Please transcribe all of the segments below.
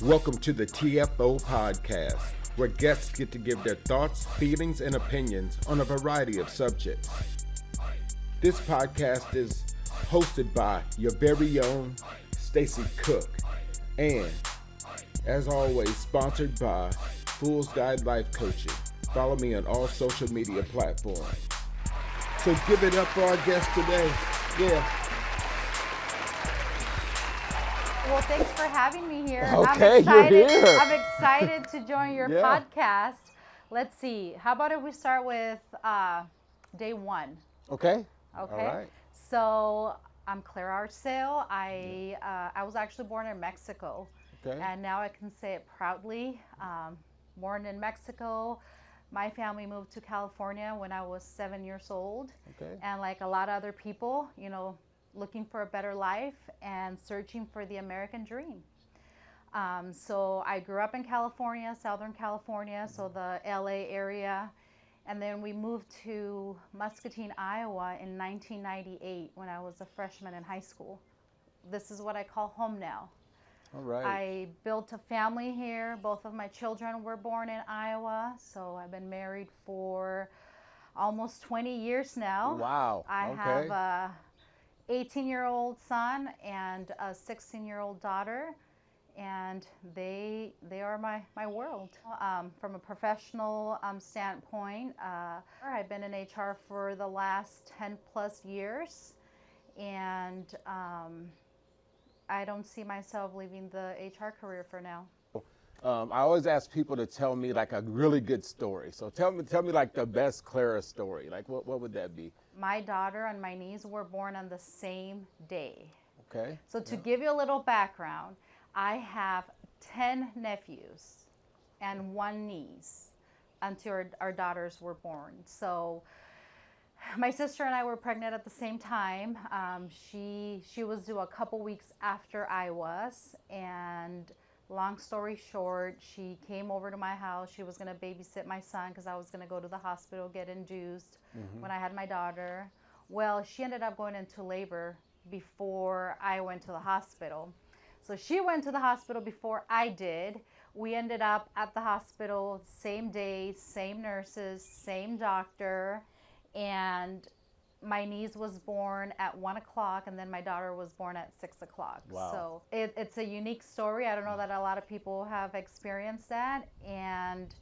Welcome to the TFO podcast, where guests get to give their thoughts, feelings, and opinions on a variety of subjects. This podcast is hosted by your very own Stacy Cook, and as always, sponsored by Fool's Guide Life Coaching. Follow me on all social media platforms. So give it up for our guest today. Yeah. Well, thanks for having me here. Okay, you're here. I'm excited to join your podcast. Let's see. How about if we start with day one? Okay. Okay. All right. So I'm Clara. I was actually born in Mexico. Okay. And now I can say it proudly. Born in Mexico. My family moved to California when I was 7 years old. Okay. And like a lot of other people, looking for a better life and searching for the American dream. So I grew up in California, Southern California, so the LA area. And then we moved to Muscatine, Iowa in 1998 when I was a freshman in high school. This is what I call home now. All right. I built a family here. Both of my children were born in Iowa, so I've been married for almost 20 years now. Wow. I have a 18-year-old son and a 16-year-old daughter, and they are my world. From a professional standpoint, I've been in HR for the last 10 plus years, and I don't see myself leaving the HR career for now. I always ask people to tell me like a really good story. So tell me like the best Clara story. Like what would that be? My daughter and my niece were born on the same day. Okay. So to give you a little background, I have 10 nephews and one niece until our daughters were born. So my sister and I were pregnant at the same time. She was due a couple weeks after I was, and long story short, she came over to my house. She was going to babysit my son because I was going to go to the hospital, get induced when I had my daughter. Well, she ended up going into labor before I went to the hospital. So she went to the hospital before I did. We ended up at the hospital same day, same nurses, same doctor. And my niece was born at 1 o'clock, and then my daughter was born at 6 o'clock. Wow. So it's a unique story. I don't know that a lot of people have experienced that. And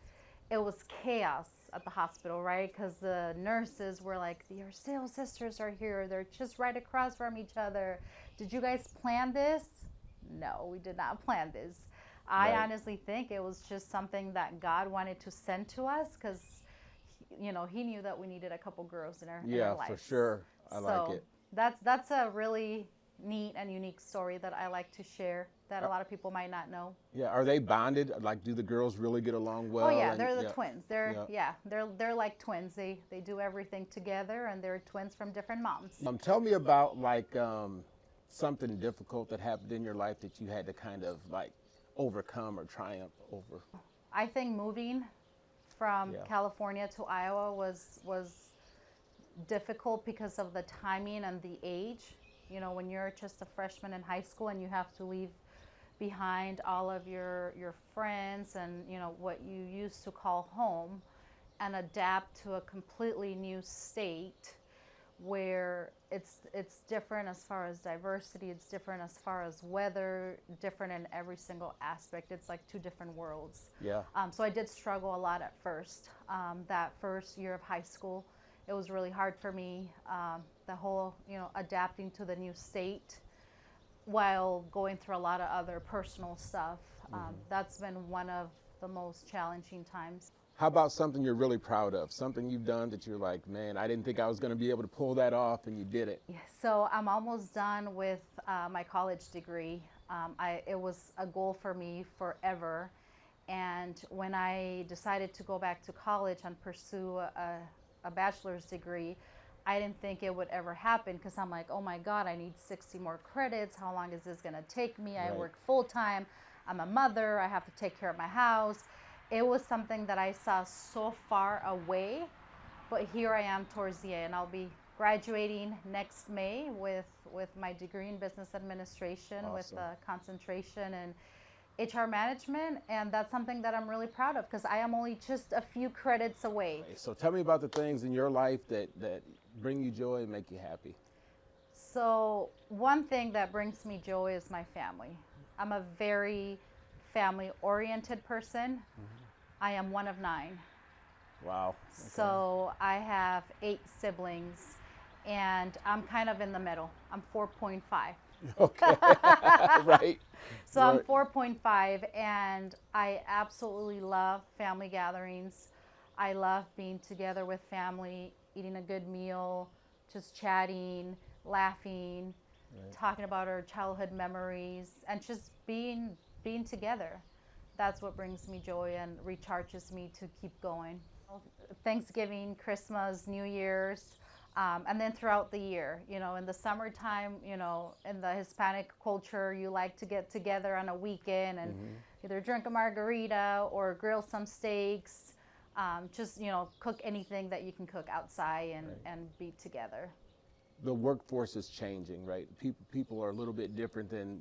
it was chaos at the hospital, right? Because the nurses were like, your sales sisters are here. They're just right across from each other. Did you guys plan this? No, we did not plan this. I honestly think it was just something that God wanted to send to us because he knew that we needed a couple girls in our lives. Yeah, for sure. I like it. That's a really neat and unique story that I like to share that a lot of people might not know. Yeah, are they bonded? Like, do the girls really get along well? Oh yeah, they're the twins. They're like twins. They do everything together, and they're twins from different moms. Tell me about like something difficult that happened in your life that you had to kind of like overcome or triumph over. I think moving from California to Iowa was difficult because of the timing and the age. When you're just a freshman in high school and you have to leave behind all of your friends and what you used to call home and adapt to a completely new state where it's different as far as diversity, it's different as far as weather, different in every single aspect. It's like two different worlds. Yeah. So I did struggle a lot at first. That first year of high school, it was really hard for me. The whole, adapting to the new state while going through a lot of other personal stuff. That's been one of the most challenging times. How about something you're really proud of? Something you've done that you're like, man, I didn't think I was going to be able to pull that off, and you did it. Yeah, so I'm almost done with my college degree. It was a goal for me forever. And when I decided to go back to college and pursue a bachelor's degree, I didn't think it would ever happen because I'm like, oh my God, I need 60 more credits. How long is this going to take me? I work full time. I'm a mother. I have to take care of my house. It was something that I saw so far away, but here I am towards the end. I'll be graduating next May with my degree in business administration. Awesome. With a concentration in HR management, and that's something that I'm really proud of because I am only just a few credits away. So tell me about the things in your life that bring you joy and make you happy. So one thing that brings me joy is my family. I'm a very family-oriented person. I am one of 9. Wow. Okay. So I have 8 siblings, and I'm kind of in the middle. I'm 4.5. Okay. Right. So I'm Right. 4.5, and I absolutely love family gatherings. I love being together with family, eating a good meal, just chatting, laughing, Right. talking about our childhood memories, and just being together. That's what brings me joy and recharges me to keep going. Thanksgiving, Christmas, New Year's, and then throughout the year. In the summertime, in the Hispanic culture, you like to get together on a weekend and either drink a margarita or grill some steaks. Just, cook anything that you can cook outside and be together. The workforce is changing, right? People are a little bit different than,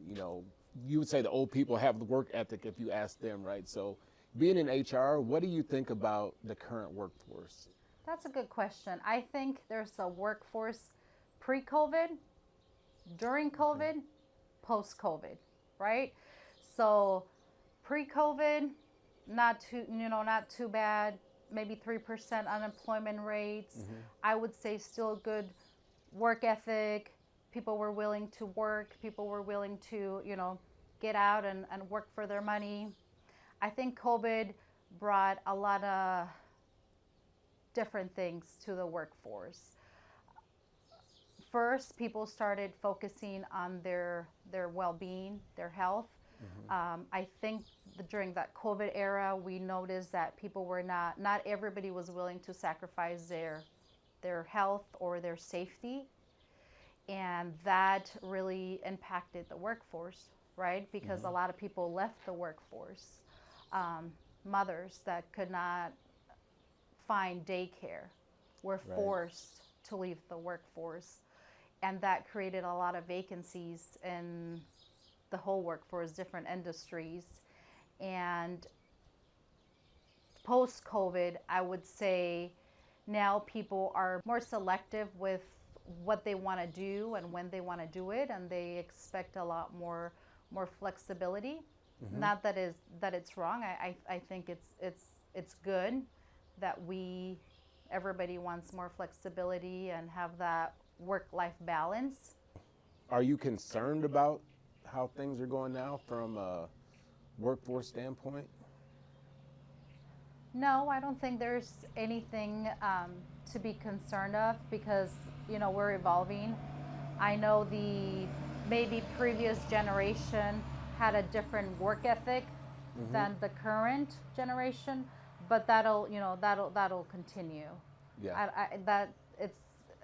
you would say the old people have the work ethic if you ask them, right? So being in HR, what do you think about the current workforce? That's a good question. I think there's a workforce pre-COVID, during COVID, post-COVID, right? So pre-COVID, not too bad. Maybe 3% unemployment rates. I would say still good work ethic. People were willing to work. People were willing to, get out and work for their money. I think COVID brought a lot of different things to the workforce. First, people started focusing on their well-being, their health. I think during that COVID era, we noticed that people were not everybody was willing to sacrifice their health or their safety. And that really impacted the workforce, right? Because a lot of people left the workforce. Mothers that could not find daycare were Right. forced to leave the workforce. And that created a lot of vacancies in the whole workforce, different industries. And post-COVID, I would say now people are more selective with what they want to do and when they want to do it, and they expect a lot more flexibility. Not that it's wrong. I think it's good that everybody wants more flexibility and have that work-life balance. Are you concerned about how things are going now from a workforce standpoint? No, I don't think there's anything to be concerned of because, we're evolving. I know the maybe previous generation had a different work ethic than the current generation, but that'll continue. Yeah. That it's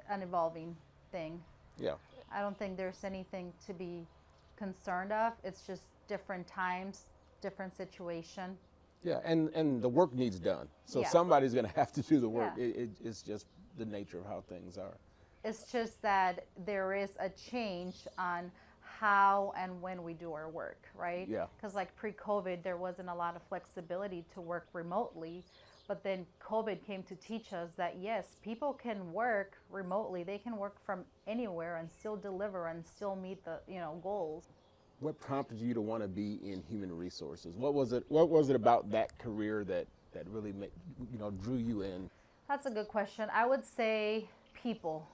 an evolving thing. Yeah. I don't think there's anything to be concerned of. It's just different times, different situation. Yeah, and the work needs done. So Yeah. somebody's going to have to do the work. Yeah. It's just the nature of how things are. It's just that there is a change on how and when we do our work, right? Yeah. Because like pre-COVID, there wasn't a lot of flexibility to work remotely. But then COVID came to teach us that yes, people can work remotely. They can work from anywhere and still deliver and still meet the goals. What prompted you to want to be in human resources? What was it about that career that really drew you in? That's a good question. I would say people.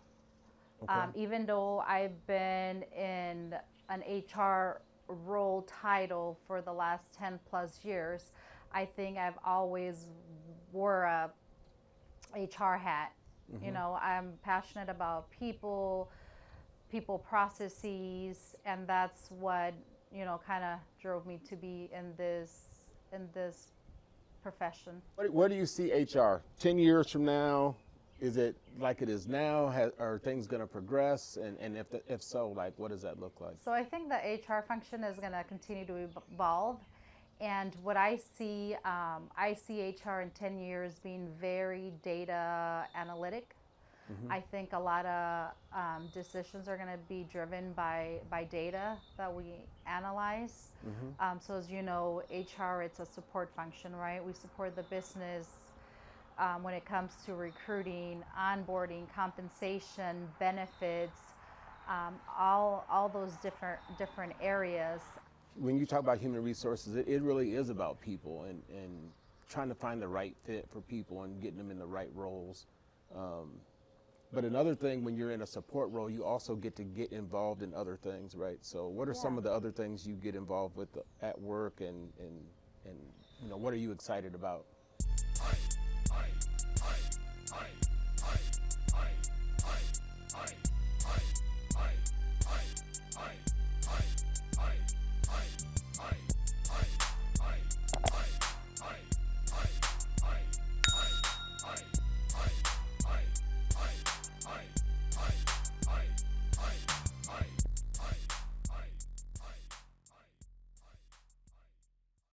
Okay. Even though I've been in an HR role title for the last 10 plus years, I think I've always wore a HR hat. I'm passionate about people processes, and that's what kind of drove me to be in this profession. Where do you see HR 10 years from now? Is it like it is now? Are things going to progress? And if so, like what does that look like? So I think the HR function is going to continue to evolve. And what I see HR in 10 years being very data analytic. I think a lot of decisions are going to be driven by data that we analyze. So as you know, HR, it's a support function, right? We support the business when it comes to recruiting, onboarding, compensation, benefits, all those different areas. When you talk about human resources, it really is about people and trying to find the right fit for people and getting them in the right roles. But another thing, when you're in a support role, you also get to get involved in other things, right? So what are some of the other things you get involved with at work, and what are you excited about?